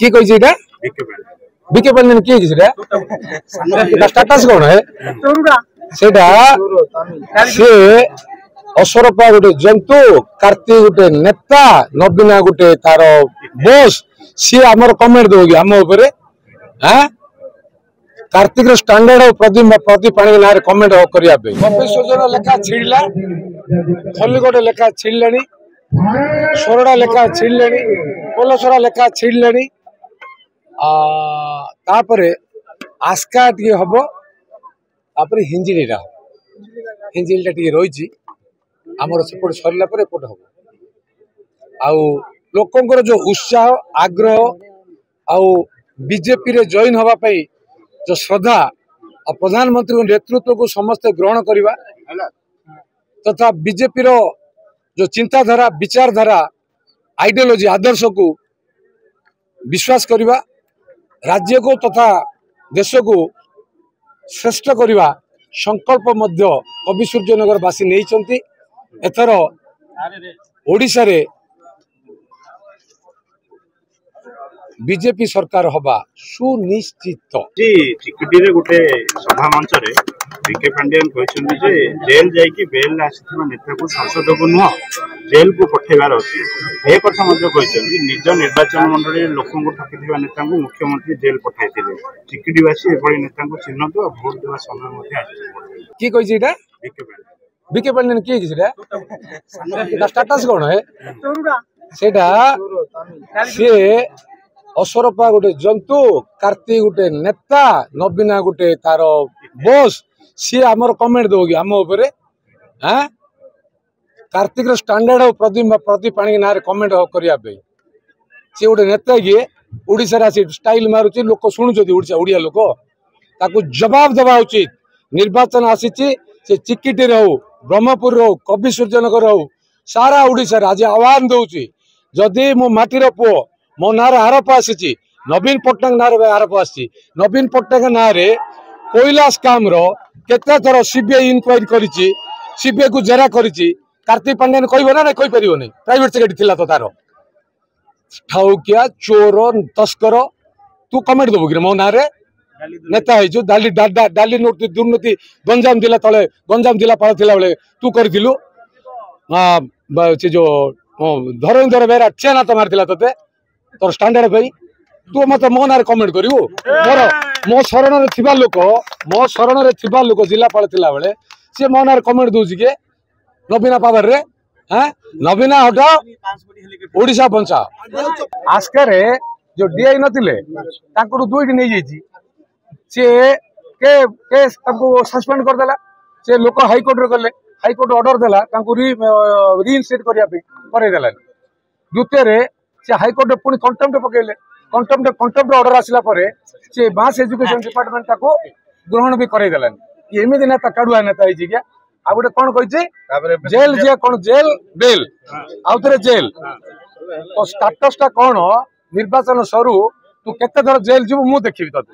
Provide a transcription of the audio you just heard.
কি কইছে এটা বিকে পারলেন কি হইছে এটা স্ট্যাটাস কোন है সেটা সে অসরপা গোটে জন্তু কার্তি গোটে নেতা নবীনা গোটে তার বস सी आमर कमेंट दो आम उपर हाँ कार्तिक स्टैंडर्ड प्रति पाणी ना कमेंट करने कपिशोजन लेखा छिड़ला खलिगोट लेखा छिड़ले सोरडा लेखा छिड़ले पोलसरा लेखा छिड़ले आस्का टे हम हिंजिलीटा हिंजिलीटा टे रही आमर सेपट सरला एपट हम आउ लोकंकर जो उत्साह आग्रह आउ बीजेपी रे जॉइन हवा पाई जो श्रद्धा और प्रधानमंत्री नेतृत्व को समस्त ग्रहण करवा तथा बीजेपी रो जो चिंताधारा विचारधारा आइडियोलॉजी आदर्श को विश्वास करवा राज्य को तथा देश को श्रेष्ठ करवा संकल्प मध्य कवि सूर्यनगर बासी नहीं एथर ओडिशा रे बीजेपी सरकार हवा सुनिश्चित चिकिटी रे गोटे सभा मंच रे विके पांडियन कहछन जे जेल जाई कि बेल आसी नेता को संसद को नुह जेल को पठेबार अछि ए कथा मध्ये कहछन निज निर्वाचन मंडली लोकन को ठकिथिबा नेता को मुख्यमंत्री जेल पठाइथिले चिकिटीवासी एभଳି नेता को चिन्हत आ भोट देवा समय मध्ये आछि की कहछि एटा विके पांडियन की कहछि स्टेटस कोन है सेटा से असरपा गोटे जंतु कार्तिक गोटे नेता नबीना गोटे तार बस सी आमर कमेंट दो आम उपर हाँ कार्तिक स्टैंडर्ड प्रति पाणी ना कमेंट करने सी गोटे नेता किए ओडिशा स्टाइल मारुची लोक शुणुच्च ओडिया लोक ताकू जवाब देवा उचित निर्वाचन आसी से चिकिटी हो ब्रह्मपुर हो कवि सूर्यनगर हो सारा ओडिशा आज आह्वान दौची जदि मो माटीर पुओ मो ना आरोप आसी नवीन पट्टनायक ना आरोप आसी नवीन पट्टनायक ना कोयला स्काम केते थर सीबीआई इनक्वारी करिछि सीबीआई को जेरा करिछि कार्तिक पांडियन कहबो ना कहि परिबो नै प्राइवेट सेक्रेटरी थिला तो तार ठाउकिया चोर तस्कर तू कमेंट दबो कि मो ना नेता है डाली डाली नोट दुर्नीति गंजाम जिला तले गंजाम जिला पाल थिला बेले तू करथिलु से जो धरनीधर बेरा चेना तो मारथिला तते तोर स्टैंडर्ड भाई तू मत मो ना कमेंट करू मोर मो शरण लोक जिलापाल थिला बेले से मो ना कमेंट दउछि के नबीना पावर रे हां नबीना हटाओ ओडिशा बंचा आस्कारे जो डीआई नथिले तांको दुईटी नै जाईछि से के केस तांको सस्पेंड कर देला से लोक हाई कोर्ट रे गले हाई कोर्ट ऑर्डर देला तांको रीइंस्टेट करिया पे करे देला द्वितीय रे से हाईकोर्ट पुणी कंटेम्प्ट पकेले कंटेम्प्ट ऑर्डर आसला से मास एजुकेशन डिपार्टमेंट ताको ग्रहण भी करे देलानी एमती नेता काड़ुआ नेता है क्या आ गोटे कौन कही जेल जे कौन जेल बेल आउ थे जेल तो स्टाटस टा कौन निर्वाचन सरू तू केते थर जेल जीव मु देखिबी तते।